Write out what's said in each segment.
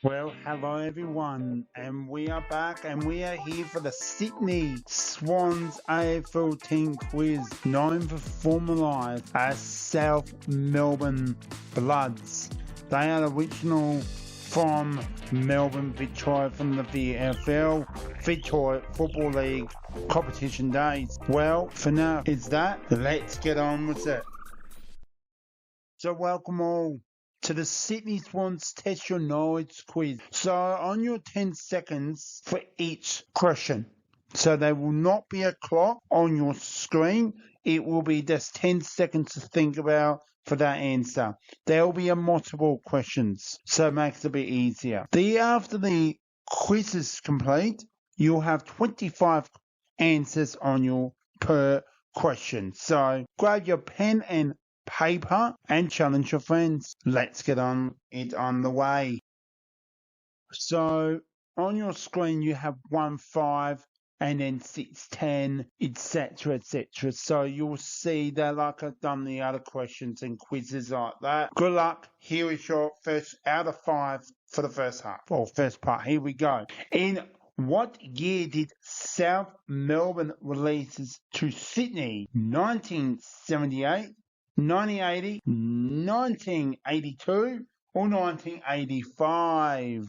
Well, hello everyone, and we are back and we are here for the Sydney Swans AFL team quiz, known for formalised as South Melbourne Bloods. They are original from Melbourne, Victoria, from the VFL, Victoria Football League competition days. Well, for now is that. Let's get on with it. So welcome all to the Sydney Swans Test Your Knowledge quiz. So on your 10 seconds for each question. So there will not be a clock on your screen. It will be just 10 seconds to think about for that answer. There will be a multiple questions, so it makes it a bit easier. After the quiz is complete, you'll have 25 answers on your per question. So grab your pen and paper and challenge your friends. Let's get on the way. So on your screen you have 1, 5 and then 6, 10, etc, etc. So you'll see that like I've done the other questions and quizzes like that. Good luck. Here is your first out of 5 for the first half or first part. Here we go. In what year did South Melbourne releases to Sydney? 1978, 1980, 1982, or 1985?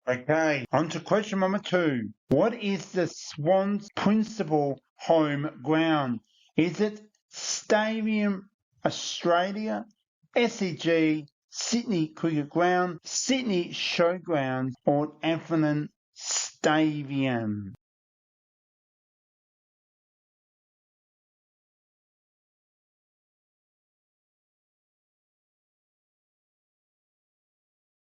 Okay, on to question number 2. What is the Swans' principal home ground? Is it Stadium Australia, SCG, Sydney Cricket Ground, Sydney Showgrounds, or Atherton Stadium?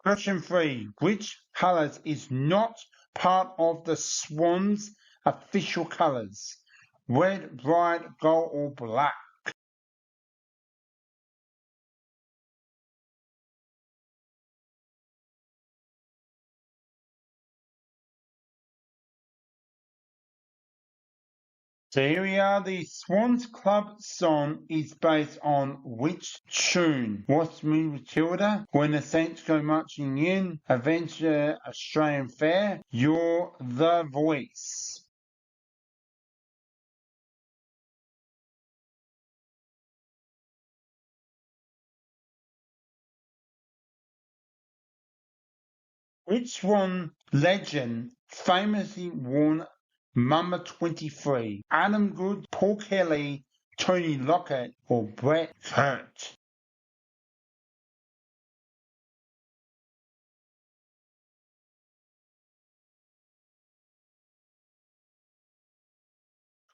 Question 3. Which colours is not part of the Swans' official colours? Red, white, gold, or black? So here we are. The Swans Club song is based on which tune? What's Me Matilda? When the Saints Go Marching In? Adventure Australian Fair? You're the Voice. Which one legend famously won number 23? Adam Good, Paul Kelly, Tony Lockett, or Brett Hurt?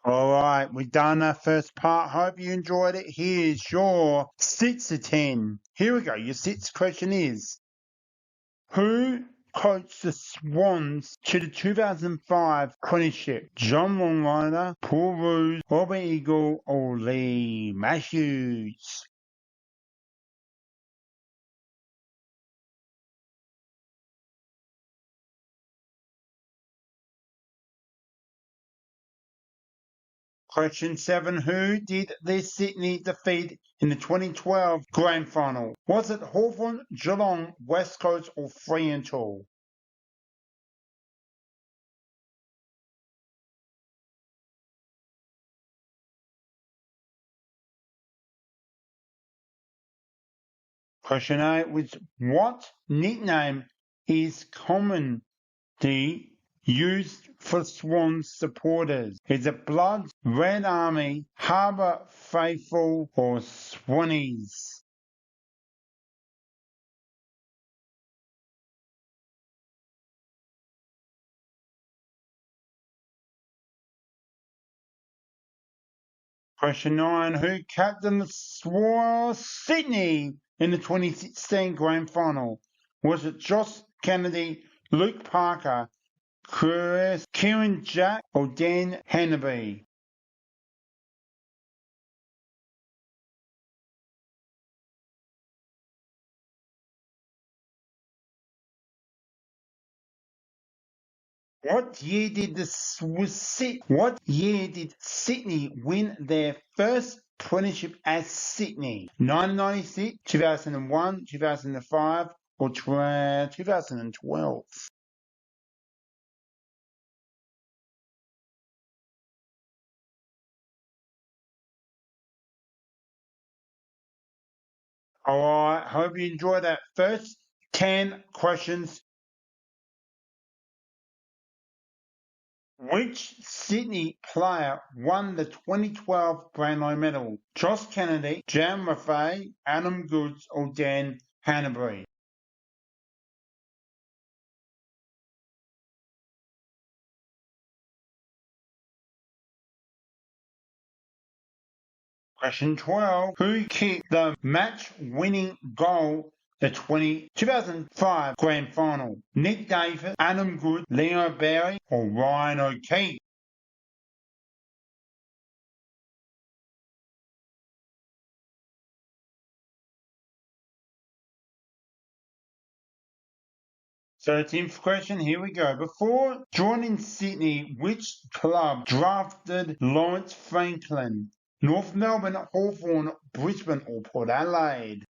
All right, we've done our first part. Hope you enjoyed it. Here's your 6 to 10. Here we go. Your sixth question is, who coached the Swans to the 2005 Premiership? John Longrider, Paul Roos, Robert Eagle, or Lee Matthews? Question 7. Who did the Sydney defeat in the 2012 Grand Final? Was it Hawthorn, Geelong, West Coast, or Fremantle? Question 8. What nickname is commonly used for Swans supporters? Is it Bloods, Red Army, Harbour Faithful, or Swannies? Question 9. Who captained the Sydney in the 2016 Grand Final? Was it Josh Kennedy, Luke Parker, Kieran Jack, or Dan Hannaby? What year did Sydney win their first premiership as Sydney? 1996, 2001, 2005, or 2012? Alright, hope you enjoy that. First 10 questions. Which Sydney player won the 2012 Brownlow medal? Josh Kennedy, Jan Maffei, Adam Goods, or Dan Hanbury? Question 12. Who kicked the match-winning goal the 2005 Grand Final? Nick Davis, Adam Good, Leo Barry, or Ryan O'Keefe? 13th question, here we go. Before joining Sydney, which club drafted Lawrence Franklin? North Melbourne, Hawthorn, Brisbane, or Port Adelaide?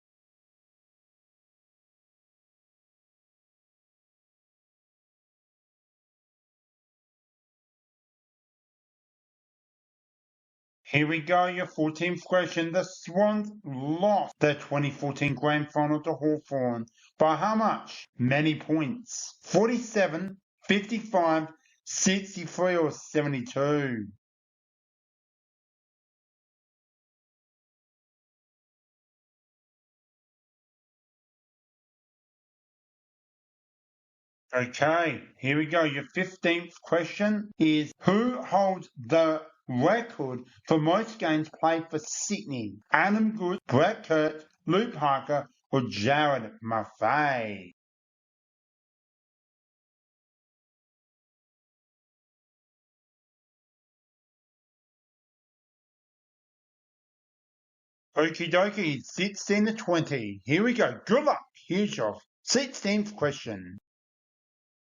Here we go, your 14th question. The Swans lost the 2014 Grand Final to Hawthorn. By how much? Many points. 47, 55, 63, or 72? Okay, here we go. Your 15th question is who holds the record for most games played for Sydney? Adam Good, Brett Kurt, Luke Parker, or Jared Maffei? Okie dokie, 16 to 20. Here we go. Good luck. Here's your 16th question.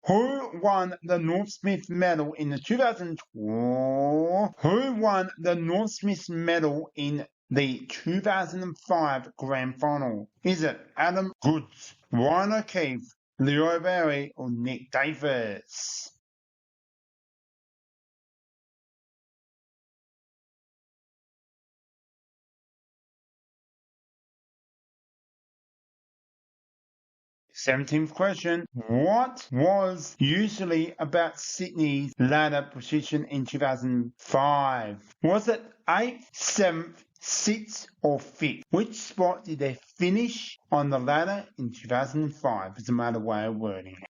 Who won the North Smith medal in the 2004? Who won the North Smith medal in the 2005 Grand Final? Is it Adam Goods, Ryan O'Keefe, Leo Barry, or Nick Davis? Seventeenth question. What was usually about Sydney's ladder position in 2005? Was it 8th, 7th, 6th, or 5th? Which spot did they finish on the ladder in 2005? It's a matter way of wording it.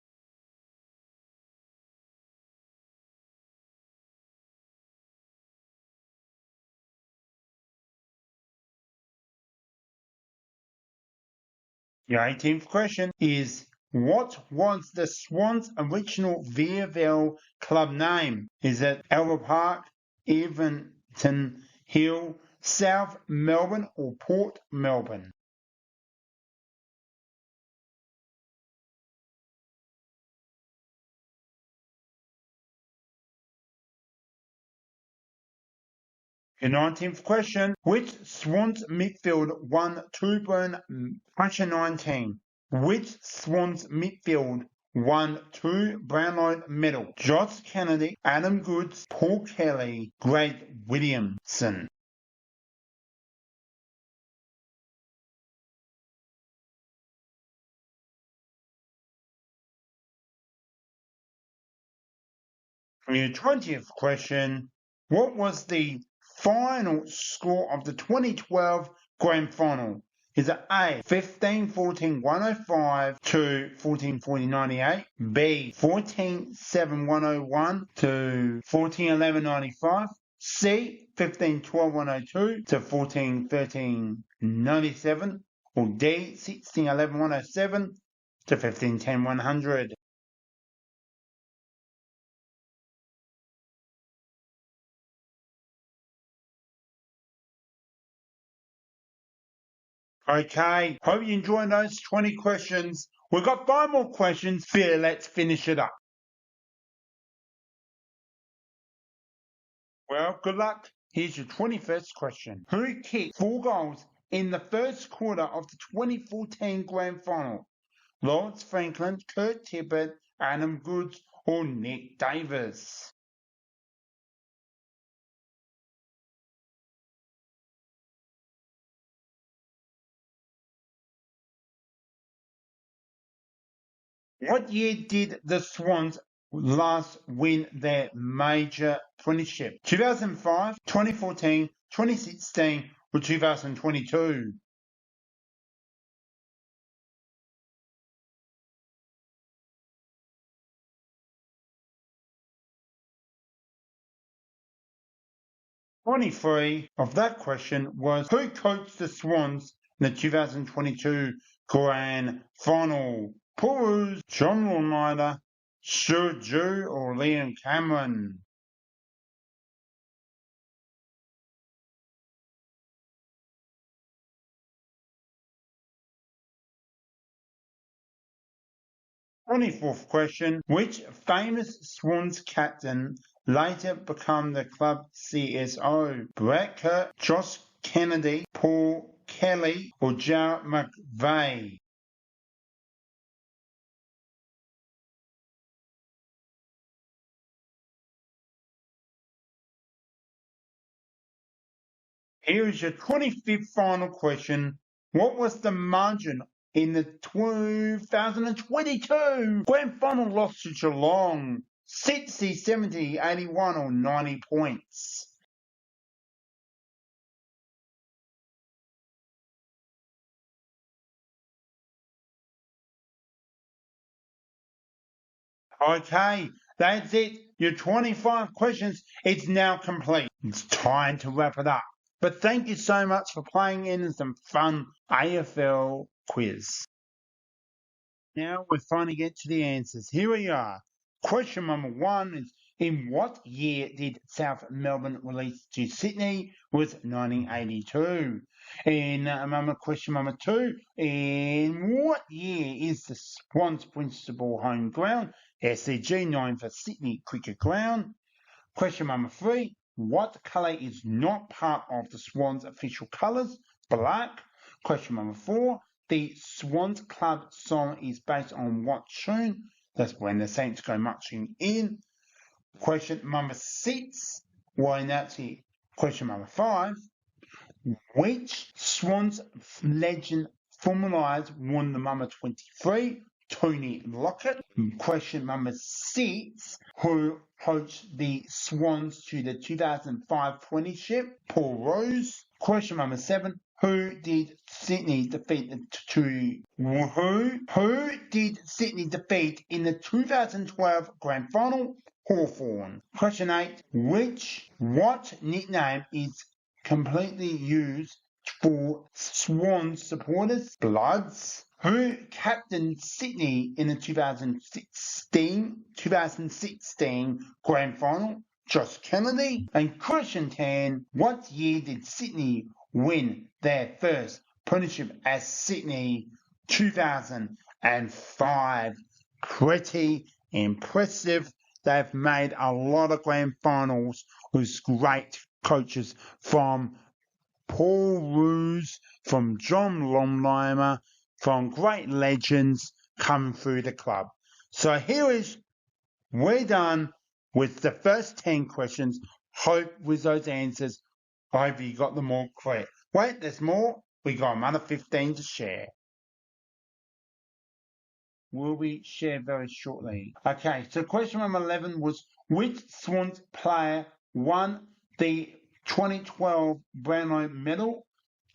Your 18th question is what was the Swans' original VFL club name? Is it Albert Park, Eventon Hill, South Melbourne, or Port Melbourne? Your 19th question. Which Swans midfield won two-burn Pressure 19? Which Swans midfield won two Brownlow medals? Josh Kennedy, Adam Goods, Paul Kelly, Greg Williamson. Your 20th question. What was the final score of the 2012 Grand Final? Is it A, 15-14-105 to 14-40-98, B, 14-7-101 to 14-11-95, C, 15-12-102 to 14-13-97, or D, 16-11-107 to 15-10-100? Okay, hope you enjoyed those 20 questions. We've got 5 more questions. Let's finish it up. Well, good luck. Here's your 21st question. Who kicked 4 goals in the first quarter of the 2014 Grand Final? Lawrence Franklin, Kurt Tippett, Adam Goods, or Nick Davis? What year did the Swans last win their major premiership? 2005, 2014, 2016, or 2022? 23 of that question was who coached the Swans in the 2022 Grand Final? Paul Roos, John Longmire, Stuart Dew, or Liam Cameron? Twenty-fourth question. Which famous Swans captain later became the club CSO? Brett Kurt, Josh Kennedy, Paul Kelly, or Jarrett McVeigh? Here is your 25th final question. What was the margin in the 2022 Grand Final loss to Geelong? 60, 70, 81, or 90 points? Okay, that's it. Your 25 questions. It's now complete. It's time to wrap it up. But thank you so much for playing in some fun AFL quiz. Now we finally get to the answers. Here we are. Question number 1 is in what year did South Melbourne release to Sydney? Was 1982. Question number 2, in what year is the Swans principal home ground? SCG 9 for Sydney Cricket Ground. Question number 3, what colour is not part of the Swans official colours? Black. Question number 4, the Swans Club song is based on what tune? That's When the Saints Go Marching In. Question number 6, well, that's it. Question number 5, which Swans legend formalised won the number 23? Tony Lockett. Question number 6, who coached the Swans to the 2005 premiership? Paul Rose. Question number 7, who did Sydney defeat in the 2012 Grand Final? Hawthorn. Question 8, what nickname is completely used for Swans supporters? Bloods. Who captained Sydney in the 2016 Grand Final? Josh Kennedy. And question 10, what year did Sydney win their first premiership as Sydney? 2005. Pretty impressive. They've made a lot of grand finals with great coaches from Paul Roos, from John Longmire, from great legends coming through the club. So we're done with the first 10 questions. Hope with those answers, I hope you got them all correct. Wait, there's more. We got another 15 to share. Will be shared very shortly. Okay, so question number 11 was which Swans player won the 2012 Brownlow medal?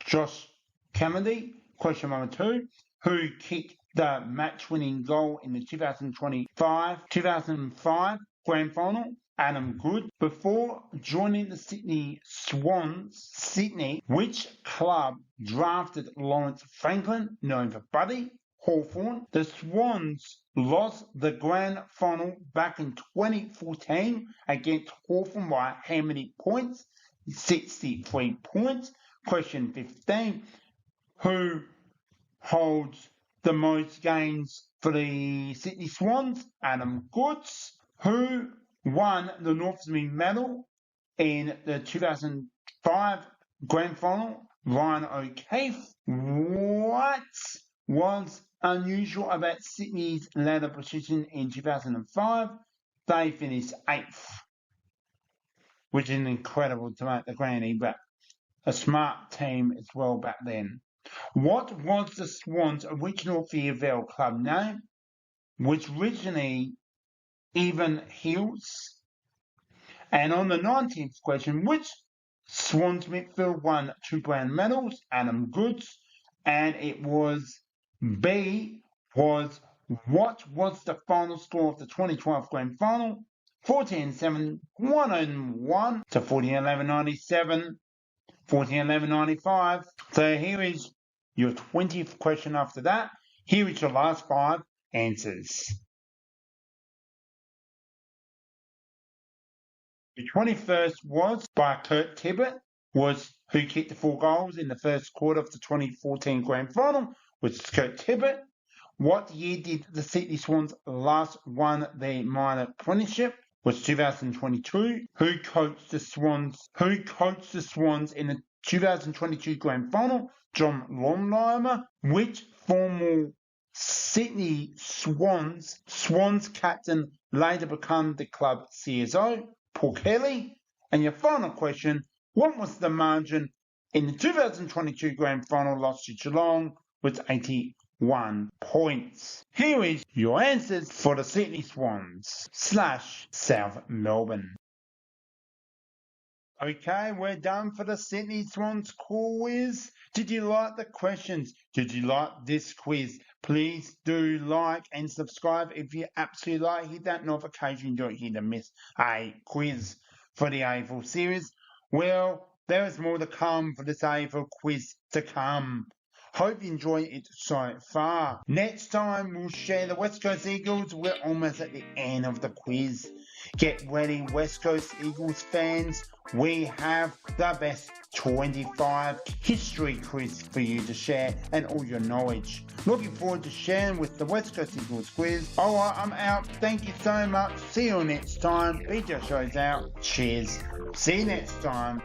Josh Kennedy. Question number 2, who kicked the match-winning goal in the 2005 Grand Final? Adam Good. Before joining the Sydney Swans, which club drafted Lawrence Franklin, known for Buddy? Hawthorn. The Swans lost the grand final back in 2014 against Hawthorn by how many points? 63 points. Question 15. Who holds the most games for the Sydney Swans? Adam Goods. Who won the North Sydney medal? In the 2005 Grand Final, Ryan O'Keefe. What was unusual about Sydney's ladder position in 2005? They finished 8th, which is incredible to make the granny, but a smart team as well back then. What was the Swans' original VFL club name? Which originally Even Heels? And on the 19th question, which Swans midfield won 2 brown medals? Adam Goods. And it was B, was what was the final score of the 2012 Grand Final? 14-7, 1-1 to 14-11-97, 14-11-95. So here is your 20th question after that. Here is your last 5 answers. The 21st was by Kurt Tibbett, was who kicked the 4 goals in the first quarter of the 2014 Grand Final, was Kurt Tibbett. What year did the Sydney Swans last won their minor premiership? Was 2022. Who coached the Swans in the 2022 Grand Final? John Longtime. Which former Sydney Swans captain later became the club CSO? Paul Kelly. And your final question, what was the margin in the 2022 Grand Final loss to Geelong? Was 81 points. Here is your answers for the Sydney Swans / South Melbourne. Okay, we're done for the Sydney Swans quiz. Did you like the questions? Did you like this quiz? Please do like and subscribe if you absolutely like. Hit that notification you don't hear to miss a quiz for the AFL series. Well, there is more to come for this AFL quiz to come. Hope you enjoy it so far. Next time we'll share the West Coast Eagles. We're almost at the end of the quiz. Get ready, West Coast Eagles fans. We have the best 25 history quiz for you to share and all your knowledge. Looking forward to sharing with the West Coast Eagles quiz. Alright, I'm out. Thank you so much. See you next time. BJ Show's out. Cheers. See you next time.